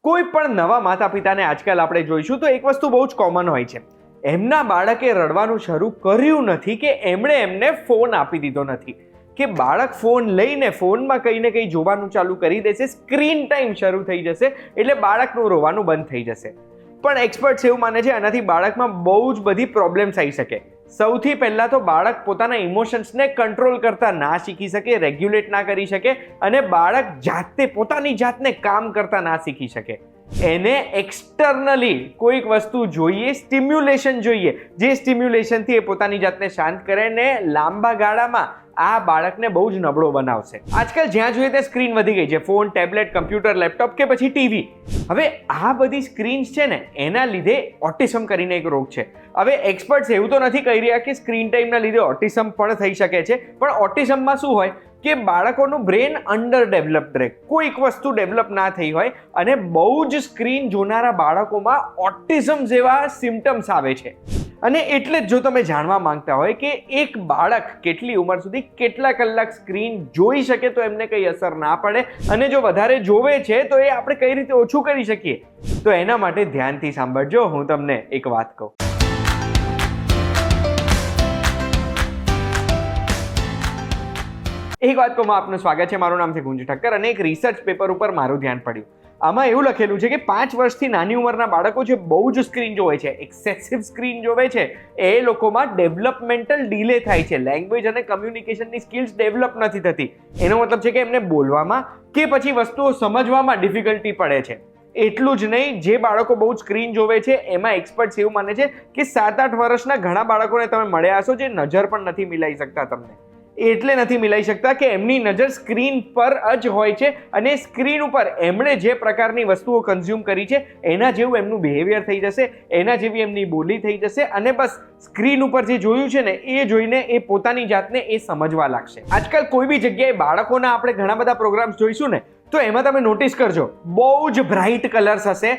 કોઈ પણ નવા માતા પિતાને આજકાલ આપણે જોઈશું તો એક વસ્તુ બહુ જ કોમન હોય છે. એમના બાળકે રડવાનું શરૂ કર્યું નથી કે એમણે એમને ફોન આપી દીધો નથી, કે બાળક ફોન લઈને ફોનમાં કંઈ ને કંઈ જોવાનું ચાલુ કરી દેશે, સ્ક્રીન ટાઈમ શરૂ થઈ જશે એટલે બાળકનું રોવાનું બંધ થઈ જશે. પણ એક્સપર્ટ્સ એવું માને છે આનાથી બાળકમાં બહુ જ બધી પ્રોબ્લેમ્સ આવી શકે. સૌથી પહેલાં તો બાળક પોતાના ઇમોશન્સને કંટ્રોલ કરતા ના શીખી શકે, રેગ્યુલેટ ના કરી શકે અને બાળક જાતે પોતાની જાતને કામ કરતા ના શીખી શકે. એને એક્સટર્નલી કોઈક વસ્તુ જોઈએ, સ્ટિમ્યુલેશન જોઈએ, જે સ્ટિમ્યુલેશનથી એ પોતાની જાતને શાંત કરે ને લાંબા ગાળામાં આ બાળકને બહુ જ નબળો બનાવશે. આજકાલ જ્યાં જોઈએ ત્યાં સ્ક્રીન વધી ગઈ છે, ફોન, ટેબ્લેટ, કમ્પ્યુટર, લેપટોપ કે પછી ટીવી. હવે આ બધી સ્ક્રીન્સ છે ને એના લીધે ઓટિઝમ કરીને એક રોગ છે. હવે એક્સપર્ટ્સ એવું તો નથી કહી રહ્યા કે સ્ક્રીન ટાઈમના લીધે ઓટિઝમ પણ થઈ શકે છે, પણ ઓટિઝમમાં શું હોય કે બાળકોનું બ્રેન અંડર ડેવલપ્ડ રહે, કોઈક વસ્તુ ડેવલપ ના થઈ હોય અને બહુ જ સ્ક્રીન જોનારા બાળકોમાં ઓટિઝમ જેવા સિમ્ટમ્સ આવે છે. અને એટલે જ જો તમે જાણવા માંગતા હોય કે એક બાળક કેટલી ઉંમર સુધી કેટલા કલાક સ્ક્રીન જોઈ શકે તો એમને કંઈ અસર ના પડે અને જો વધારે જોવે છે તો એ આપણે કઈ રીતે ઓછું કરી શકીએ, તો એના માટે ધ્યાનથી સાંભળજો. હું તમને એક વાત કહું. એક વાત કહું, આપનું સ્વાગત છે. મારું નામ છે ગુંજ ઠક્કર અને એક રિસર્ચ પેપર ઉપર મારું ધ્યાન પડ્યું. આમાં એવું લખેલું છે કે 5 વર્ષથી નાની ઉંમરના બાળકો જે બહુ જ સ્ક્રીન જોવે છે, એક્સેસિવ સ્ક્રીન જોવે છે, એ લોકોમાં ડેવલપમેન્ટલ ડિલે થાય છે. લેંગ્વેજ અને કમ્યુનિકેશનની સ્કિલ્સ ડેવલપ નથી થતી. એનો મતલબ છે કે એમને બોલવામાં કે પછી વસ્તુઓ સમજવામાં ડિફિકલ્ટી પડે છે. એટલું જ નહીં, જે બાળકો બહુ જ સ્ક્રીન જોવે છે એમાં એક્સપર્ટ્સ એવું માને છે કે 7-8 વર્ષના ઘણા બાળકોને તમે મળ્યા હશો જે નજર પણ નથી મિલાઈ શકતા. તમને એટલે નથી મિલાઈ શકતા કે એમની નજર સ્ક્રીન પર જ હોય છે અને સ્ક્રીન ઉપર એમણે જે પ્રકારની વસ્તુઓ કન્ઝ્યુમ કરી છે એના જેવું એમનું બિહેવિયર થઈ જશે, એના જેવી એમની બોલી થઈ જશે અને બસ સ્ક્રીન ઉપર જે જોયું છે ને એ જોઈને એ પોતાની જાતને એ સમજવા લાગશે. આજકાલ કોઈ બી જગ્યાએ બાળકોના આપણે ઘણા બધા પ્રોગ્રામ્સ જોઈશું ને તો એમાં તમે નોટિસ કરજો, બહુ જ બ્રાઇટ કલર્સ હશે,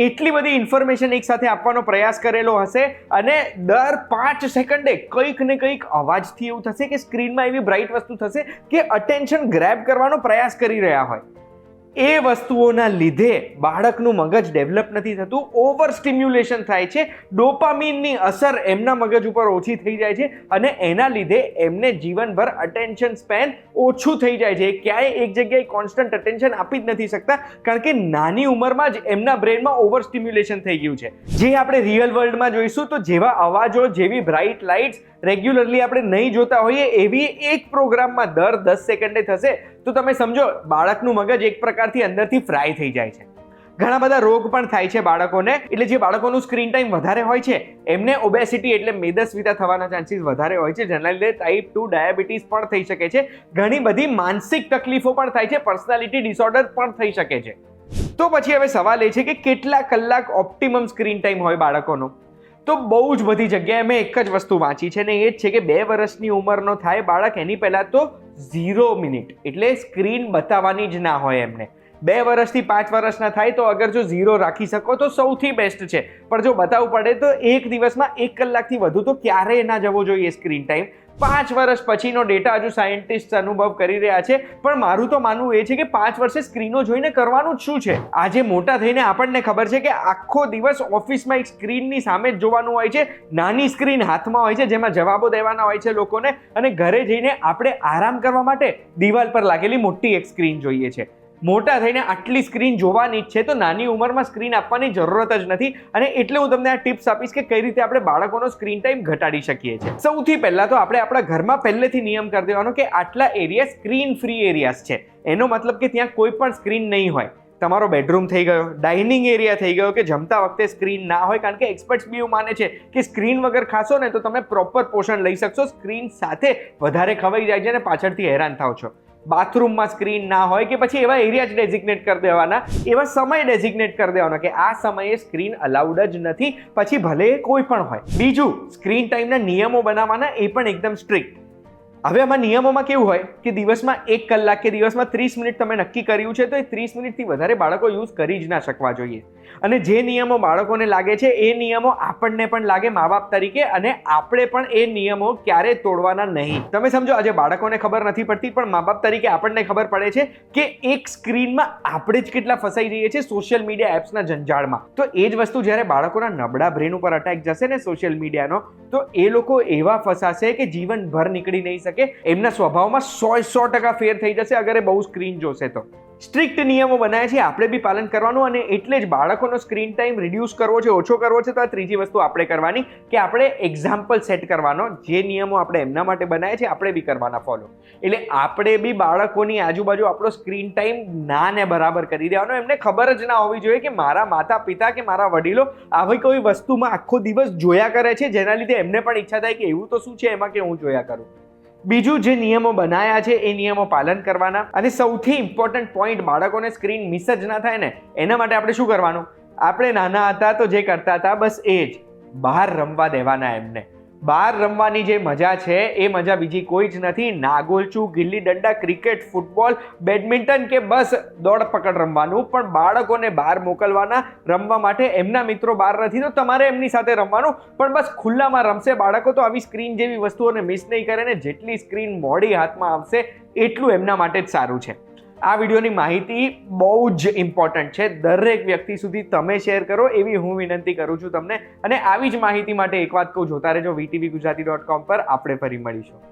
એટલી બધી ઇન્ફોર્મેશન એક સાથે આપવાનો પ્રયાસ કરેલો હશે અને દર 5 સેકન્ડે કંઈક ને કંઈક અવાજથી એવું થશે કે સ્ક્રીનમાં એવી બ્રાઇટ વસ્તુ થશે કે અટેન્શન ગ્રેબ કરવાનો પ્રયાસ કરી રહ્યા હોય. એ વસ્તુઓના લીધે બાળકનું મગજ ડેવલપ નથી થતું, ઓવર સ્ટિમ્યુલેશન થાય છે, ડોપામીનની અસર એમના મગજ ઉપર ઓછી થઈ જાય છે અને એના લીધે એમને જીવનભર અટેન્શન સ્પેન ઓછું થઈ જાય છે. ક્યાંય એક જગ્યાએ કોન્સ્ટન્ટ અટેન્શન આપી જ નથી શકતા કારણ કે નાની ઉંમરમાં જ એમના બ્રેનમાં ઓવર સ્ટિમ્યુલેશન થઈ ગયું છે. જે આપણે રિયલ વર્લ્ડમાં જોઈશું તો જેવા અવાજો, જેવી બ્રાઇટ લાઇટ્સ રેગ્યુલરલી આપણે નહીં જોતા હોઈએ એવી એક પ્રોગ્રામમાં દર 10 સેકન્ડે થશે તો તમે સમજો બાળકનું મગજ એક પ્રકારથી અંદરથી ફ્રાય થઈ જાય છે. ઘણા બધા રોગ પણ થાય છે બાળકોને. એટલે જે બાળકોનું સ્ક્રીન ટાઈમ વધારે હોય છે એમને ઓબેસિટી એટલે મેદસ્વીતા થવાના ચાન્સીસ વધારે હોય છે, જેના લીધે ટાઈપ 2 ડાયાબિટીસ પણ થઈ શકે છે. ઘણી બધી માનસિક તકલીફો પણ થાય છે, પર્સનાલિટી ડિસઓર્ડર પણ થઈ શકે છે. તો પછી હવે સવાલ એ છે કે કેટલા કલાક ઓપ્ટિમમ સ્ક્રીન ટાઈમ હોય બાળકોનો? તો બહુ જ બધી જગ્યાએ મેં એક જ વસ્તુ વાંચી છે ને એ જ છે કે 2 વર્ષની ઉંમરનો થાય બાળક એની પહેલાં તો 0 મિનિટ એટલે સ્ક્રીન બતાવવાની જ ના હોય એમને. 2 વર્ષથી 5 વર્ષના થાય તો અગર જો 0 રાખી શકો તો સૌથી બેસ્ટ છે, પણ જો બતાવવું પડે તો એક દિવસમાં 1 કલાકથી વધુ તો ક્યારેય ના જવો જોઈએ સ્ક્રીન ટાઈમ. 5 વર્ષ પછીનો ડેટા હજુ સાયન્ટિસ્ટ અનુભવ કરી રહ્યા છે, પણ મારું તો માનવું એ છે કે 5 વર્ષે સ્ક્રીનો જોઈને કરવાનું જ શું છે? આજે મોટા થઈને આપણને ખબર છે કે આખો દિવસ ઓફિસમાં એક સ્ક્રીનની સામે જ જોવાનું હોય છે, નાની સ્ક્રીન હાથમાં હોય છે જેમાં જવાબો દેવાના હોય છે લોકોને, અને ઘરે જઈને આપણે આરામ કરવા માટે દિવાલ પર લાગેલી મોટી એક સ્ક્રીન જોઈએ છે. મોટા થઈને આટલી સ્ક્રીન જોવાની જ છે તો નાની ઉંમરમાં સ્ક્રીન આપવાની જરૂરત જ નથી. અને એટલે હું તમને આ ટિપ્સ આપીશ કે કઈ રીતે આપણે બાળકોનો સ્ક્રીન ટાઈમ ઘટાડી શકીએ છીએ. સૌથી પહેલા તો આપણે આપણા ઘરમાં પહેલેથી નિયમ કરી દેવાનો કે આટલા એરિયા સ્ક્રીન ફ્રી એરિયાસ છે. એનો મતલબ કે ત્યાં કોઈ પણ સ્ક્રીન નહીં હોય. તમારો બેડરૂમ થઈ ગયો, ડાઇનિંગ એરિયા થઈ ગયો કે જમતા વખતે સ્ક્રીન ના હોય, કારણ કે એક્સપર્ટ્સ બી એવું માને છે કે સ્ક્રીન વગર ખાશો ને તો તમે પ્રોપર પોષણ લઈ શકશો, સ્ક્રીન સાથે વધારે ખવાઈ જાય છે અને પાછળથી હેરાન થાવ છો. બાથરૂમમાં સ્ક્રીન ના હોય કે પછી એવા એરિયા જ ડેઝિગ્નેટ કરી દેવાના, એવા સમય ડેઝિગ્નેટ કરી દેવાના કે આ સમયે સ્ક્રીન અલાઉડ જ નથી, પછી ભલે કોઈ પણ હોય. બીજું, સ્ક્રીન ટાઈમના નિયમો બનાવવાના, એ પણ એકદમ સ્ટ્રિક્ટ. હવે આમાં નિયમોમાં કેવું હોય કે દિવસમાં 1 કલાક કે દિવસમાં 30 મિનિટ તમે નક્કી કર્યું છે તો એ 30 મિનિટથી વધારે બાળકો યુઝ કરી જ ના શકવા જોઈએ. અને જે નિયમો બાળકોને લાગે છે એ નિયમો આપણને પણ લાગે મા બાપ તરીકે, અને આપણે પણ એ નિયમો ક્યારે તોડવાના નહીં. તમે સમજો, આજે બાળકોને ખબર નથી પડતી પણ મા બાપ તરીકે આપણને ખબર પડે છે કે એક સ્ક્રીનમાં આપણે જ કેટલા ફસાઈ જઈએ છીએ સોશિયલ મીડિયા એપ્સના જંજાળમાં. તો એ જ વસ્તુ જ્યારે બાળકોના નબળા બ્રેન ઉપર અટેક જશે ને સોશિયલ મીડિયાનો, તો એ લોકો એવા ફસાશે કે જીવનભર નીકળી નહીં શકે. એમના સ્વભાવમાં 100% ફેર થઈ જશે અગર એ બહુ સ્ક્રીન જોશે તો. સ્ટ્રિક્ટ નિયમો બનાવ્યા છે, આપણે બી પાલન કરવાનું, અને એટલે જ બાળકોનો સ્ક્રીન ટાઈમ રિડ્યુસ કરવો છે, ઓછો કરવો છે, તો આ ત્રીજી વસ્તુ આપણે કરવાની કે આપણે એક્ઝામ્પલ સેટ કરવાનો. જે નિયમો આપણે એમના માટે બનાવ્યા છે આપણે બી કરવાના ફોલો. એટલે આપણે બી બાળકોની આજુબાજુ આપણો સ્ક્રીન ટાઈમ ના ને બરાબર કરી દેવાનો. એમને ખબર જ ના હોવી જોઈએ કે મારા માતા પિતા કે મારા વડીલો આવી કોઈ વસ્તુમાં આખો દિવસ જોયા કરે છે, જેના લીધે એમને પણ ઈચ્છા થાય કે એવું તો શું છે એમાં કે હું જોયા કરું. બીજું, જે નિયમો બનાવ્યા છે એ નિયમો પાલન કરવાના. અને સૌથી ઇમ્પોર્ટન્ટ પોઈન્ટ, બાળકોને સ્ક્રીન મિસ જ ના થાય ને એના માટે આપણે શું કરવાનું? આપણે નાના હતા તો જે કરતા હતા બસ એ જ, બહાર રમવા દેવાના એમને. બહાર રમવાની જે મજા છે એ મજા બીજી કોઈ જ નથી. નાગોલચું, gilli danda, cricket, football, badminton કે બસ દોડ પકડ રમવાનું. પણ બાળકોને બહાર મોકલવાના રમવા માટે. એમના મિત્રો બહાર નથી તો તમારે એમની સાથે રમવાનું, પણ બસ ખુલ્લામાં રમશે બાળકો તો આવી સ્ક્રીન જેવી વસ્તુઓને મિસ નહીં કરે ને. જેટલી સ્ક્રીન મોડી હાથમાં આવશે એટલું એમના માટે જ સારું છે. આ વિડીયોની માહિતી બહુ જ ઇમ્પોર્ટન્ટ છે, દરેક વ્યક્તિ સુધી તમે શેર કરો એવી હું વિનંતી કરું છું તમને. અને આવી જ માહિતી માટે એક વાત કહું, જોતા રહેજો VTVGujarati.com પર. આપણે ફરી મળીશું.